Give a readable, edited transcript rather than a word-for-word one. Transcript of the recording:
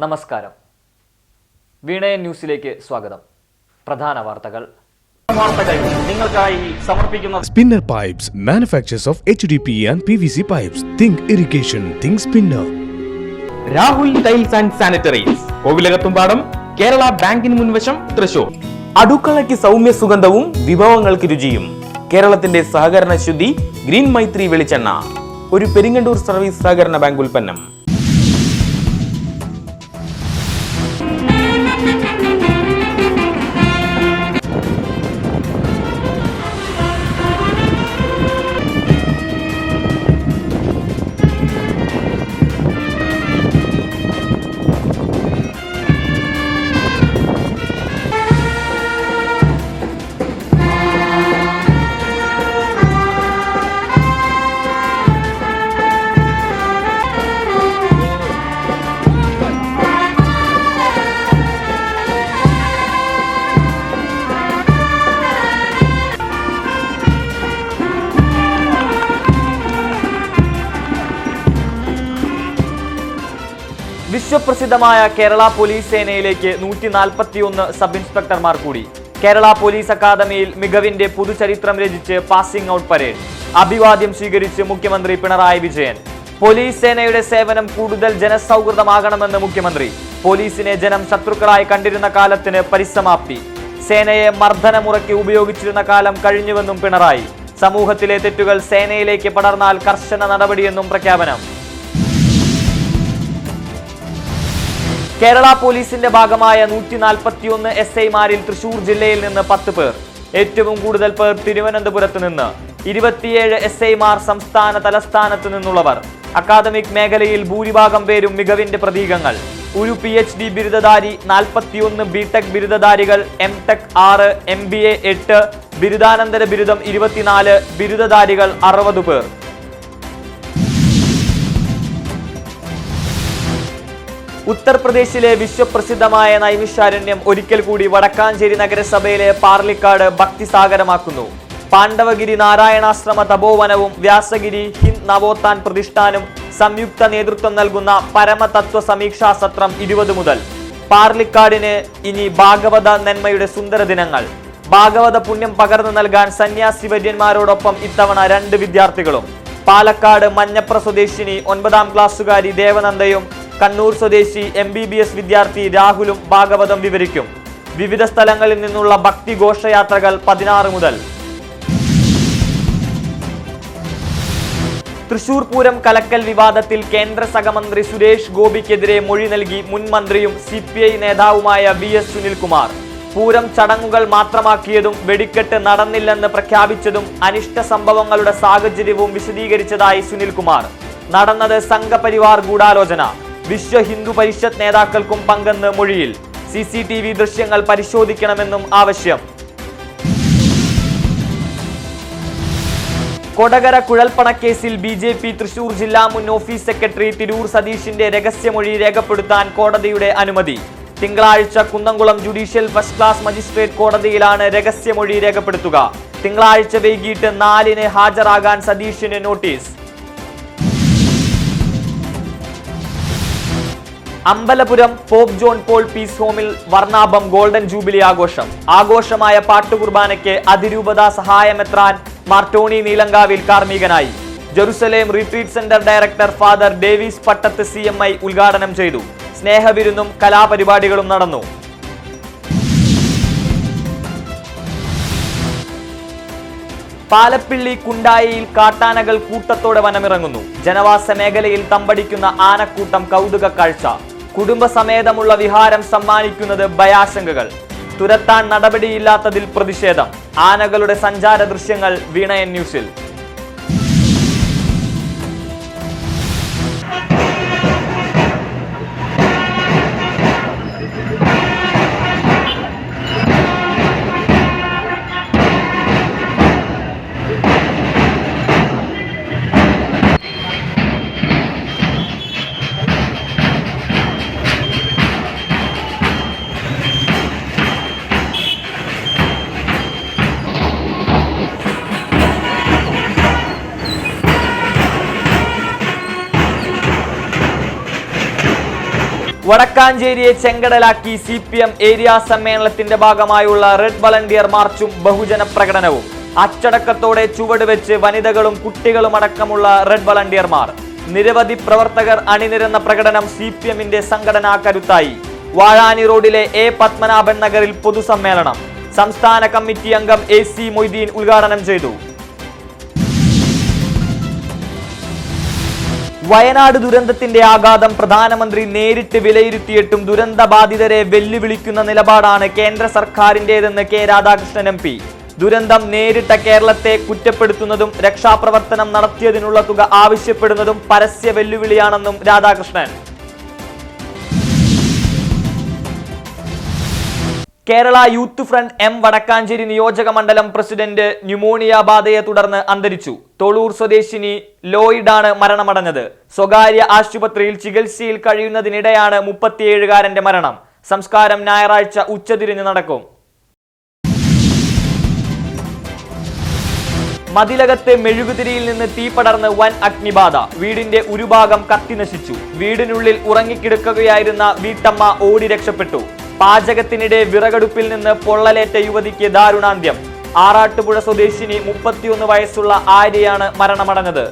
നമസ്കാരം. വീണയൻ ന്യൂസിലേക്ക് സ്വാഗതം. പ്രധാന വാർത്തകൾ നിങ്ങൾക്കായി സമർപ്പിക്കുന്ന Spinner Pipes, manufacturers of HDPE and PVC pipes. Think irrigation, think spinner. Rahul tiles and sanitaries, Kovilakathumpadam, Kerala ബാങ്കിന് മുൻവശം, തൃശൂർ. അടുക്കളയ്ക്ക് സൗമ്യ സുഗന്ധവും വിഭവങ്ങൾക്ക് രുചിയും. കേരളത്തിന്റെ സഹകരണ ശുദ്ധി ഗ്രീൻ മൈത്രി വെളിച്ചെണ്ണ, ഒരു പെരിങ്ങണ്ടൂർ സർവീസ് സഹകരണ ബാങ്ക് ഉൽപ്പന്നം. വിശ്വപ്രസിദ്ധമായ കേരള പോലീസ് സേനയിലേക്ക് 141 സബ് ഇൻസ്പെക്ടർമാർ കൂടി. കേരള പോലീസ് അക്കാദമിയിൽ മികവിന്റെ പുതുചരിത്രം രചിച്ച് പാസിംഗ് ഔട്ട് പരേഡ്. അഭിവാദ്യം സ്വീകരിച്ച് മുഖ്യമന്ത്രി പിണറായി വിജയൻ. പോലീസ് സേനയുടെ സേവനം കൂടുതൽ ജനസൗഹൃദമാകണമെന്ന് മുഖ്യമന്ത്രി. പോലീസിനെ ജനം ശത്രുക്കളായി കണ്ടിരുന്ന കാലത്തിന് പരിസമാപ്തി. സേനയെ മർദ്ദനമുറയ്ക്ക് ഉപയോഗിച്ചിരുന്ന കാലം കഴിഞ്ഞുവെന്നും പിണറായി. സമൂഹത്തിലെ തെറ്റുകൾ സേനയിലേക്ക് പടർന്നാൽ കർശന നടപടിയെന്നും പ്രഖ്യാപനം. കേരള പോലീസിന്റെ ഭാഗമായ 141 SIമാരിൽ തൃശൂർ ജില്ലയിൽ നിന്ന് 10 പേർ. ഏറ്റവും കൂടുതൽ പേർ തിരുവനന്തപുരത്ത് നിന്ന്. 27 SIമാർ സംസ്ഥാന തലസ്ഥാനത്ത് നിന്നുള്ളവർ. അക്കാദമിക് മേഖലയിൽ ഭൂരിഭാഗം പേരും മികവിന്റെ പ്രതീകങ്ങൾ. ഒരു PhD ബിരുദധാരി 41, BTech ബിരുദധാരികൾ, MTech 6, MBA 8, ബിരുദാനന്തര ബിരുദം 24, ബിരുദധാരികൾ 60 പേർ. ഉത്തർപ്രദേശിലെ വിശ്വപ്രസിദ്ധമായ നൈമിഷാരണ്യം ഒരിക്കൽ കൂടി വടക്കാഞ്ചേരി നഗരസഭയിലെ പാർലിക്കാട് ഭക്തിസാഗരമാക്കുന്നു. പാണ്ഡവഗിരി നാരായണാശ്രമ തപോവനവും വ്യാസഗിരി ഹിന്ദ് നവോത്ഥാൻ പ്രതിഷ്ഠാനും സംയുക്ത നേതൃത്വം നൽകുന്ന പരമതത്വ സമീക്ഷാ സത്രം 20 മുതൽ. പാർലിക്കാടിന് ഇനി ഭാഗവത നന്മയുടെ സുന്ദര ദിനങ്ങൾ. ഭാഗവത പുണ്യം പകർന്നു നൽകാൻ സന്യാസി വര്യന്മാരോടൊപ്പം ഇത്തവണ 2 വിദ്യാർത്ഥികളും. പാലക്കാട് മഞ്ഞപ്ര സ്വദേശിനി 9ാം ക്ലാസ്സുകാരി ദേവനന്ദയും കണ്ണൂർ സ്വദേശി MBBS വിദ്യാർത്ഥി രാഹുലും ഭാഗവതം വിവരിക്കും. വിവിധ സ്ഥലങ്ങളിൽ നിന്നുള്ള ഭക്തി ഘോഷയാത്രകൾ 16 മുതൽ. തൃശൂർ പൂരം കലക്കൽ വിവാദത്തിൽ കേന്ദ്ര സഹമന്ത്രി സുരേഷ് ഗോപിക്കെതിരെ മൊഴി നൽകി മുൻ മന്ത്രിയും CPI നേതാവുമായ VS സുനിൽകുമാർ. പൂരം ചടങ്ങുകൾ മാത്രമാക്കിയതും വെടിക്കെട്ട് നടന്നില്ലെന്ന് പ്രഖ്യാപിച്ചതും അനിഷ്ട സംഭവങ്ങളുടെ സാഹചര്യവും വിശദീകരിച്ചതായി സുനിൽകുമാർ. നടന്നത് സംഘപരിവാർ ഗൂഢാലോചന. വിശ്വ ഹിന്ദു പരിഷത്ത് നേതാക്കൾക്കും പങ്കെന്ന് മൊഴിയിൽ. CCTV ദൃശ്യങ്ങൾ പരിശോധിക്കണമെന്നും ആവശ്യം. കൊടകര കുഴൽപ്പണക്കേസിൽ BJP തൃശൂർ ജില്ലാ മുൻ ഓഫീസ് സെക്രട്ടറി തിരൂർ സതീഷിന്റെ രഹസ്യമൊഴി രേഖപ്പെടുത്താൻ കോടതിയുടെ അനുമതി. തിങ്കളാഴ്ച Kunnamkulam judicial first class magistrate കോടതിയിലാണ് രഹസ്യമൊഴി രേഖപ്പെടുത്തുക. തിങ്കളാഴ്ച വൈകിട്ട് 4-ന് ഹാജരാകാൻ സതീഷിന് notice. Ambalapuram pope John Paul peace ഹോമിൽ വർണ്ണാഭം ഗോൾഡൻ ജൂബിലി ആഘോഷം. ആഘോഷമായ പാട്ടുകുർബാനയ്ക്ക് അതിരൂപത സഹായമെത്രാൻ മാർ ടോണി നീലങ്കാവിൽ കാർമ്മികനായി. Jerusalem retreat centre director father Davis Pattath CMI ഉദ്ഘാടനം ചെയ്തു. സ്നേഹവിരുന്നും കലാപരിപാടികളും നടന്നു. പാലപ്പിള്ളി കുണ്ടായിയിൽ കാട്ടാനകൾ കൂട്ടത്തോടെ വനമിറങ്ങുന്നു. ജനവാസ മേഖലയിൽ തമ്പടിക്കുന്ന ആനക്കൂട്ടം കൗതുക കാഴ്ച. കുടുംബസമേതമുള്ള വിഹാരം സമ്മാനിക്കുന്നത് ഭയാശങ്കകൾ. തുരത്താൻ നടപടിയില്ലാത്തതിൽ പ്രതിഷേധം. ആനകളുടെ സഞ്ചാര ദൃശ്യങ്ങൾ വീണയൻ ന്യൂസിൽ. വടക്കാഞ്ചേരിയെ ചെങ്കടലാക്കി CPM ഏരിയ സമ്മേളനത്തിന്റെ ഭാഗമായുള്ള റെഡ് വളണ്ടിയർ മാർച്ചും ബഹുജന പ്രകടനവും. അച്ചടക്കത്തോടെ ചുവടുവെച്ച് വനിതകളും കുട്ടികളും അടക്കമുള്ള റെഡ് വളണ്ടിയർമാർ. നിരവധി പ്രവർത്തകർ അണിനിരന്ന പ്രകടനം CPMന്റെ സംഘടനാ കരുത്തായി. വാഴാനി റോഡിലെ A പത്മനാഭൻ നഗറിൽ പൊതുസമ്മേളനം. സംസ്ഥാന കമ്മിറ്റി അംഗം AC മൊയ്തീൻ ഉദ്ഘാടനം ചെയ്തു. വയനാട് ദുരന്തത്തിന്റെ ആഘാതം പ്രധാനമന്ത്രി നേരിട്ട് വിലയിരുത്തിയിട്ടും ദുരന്ത ബാധിതരെ വെല്ലുവിളിക്കുന്ന നിലപാടാണ് കേന്ദ്ര സർക്കാരിന്റേതെന്ന് K രാധാകൃഷ്ണൻ MP. ദുരന്തം നേരിട്ട കേരളത്തെ കുറ്റപ്പെടുത്തുന്നതും രക്ഷാപ്രവർത്തനം നടത്തിയതിനുള്ള തുക ആവശ്യപ്പെടുന്നതും പരസ്യ വെല്ലുവിളിയാണെന്നും Radhakrishnan. Kerala youth front M Vadakkanchery നിയോജക മണ്ഡലം പ്രസിഡന്റ് ന്യൂമോണിയ ബാധയെ തുടർന്ന് അന്തരിച്ചു. തൊളൂർ സ്വദേശിനി ലോയിഡാണ് മരണമടഞ്ഞത്. സ്വകാര്യ ആശുപത്രിയിൽ ചികിത്സയിൽ കഴിയുന്നതിനിടെയാണ് 37-കാരന്റെ മരണം. സംസ്കാരം ഞായറാഴ്ച ഉച്ചതിരിഞ്ഞ് നടക്കും. മതിലകത്ത് മെഴുകുതിരിയിൽ നിന്ന് തീ പടർന്ന് വൻ അഗ്നിബാധ. വീടിന്റെ ഒരു ഭാഗം കത്തിനശിച്ചു. വീടിനുള്ളിൽ ഉറങ്ങിക്കിടക്കുകയായിരുന്ന വീട്ടമ്മ ഓടി രക്ഷപ്പെട്ടു. പാചകത്തിനിടെ വിറകടുപ്പിൽ നിന്ന് പൊള്ളലേറ്റ യുവതിക്ക് ദാരുണാന്ത്യം. ആറാട്ടുപുഴ സ്വദേശിനി 31 വയസ്സുള്ള ആര്യയാണ് മരണമടഞ്ഞത്.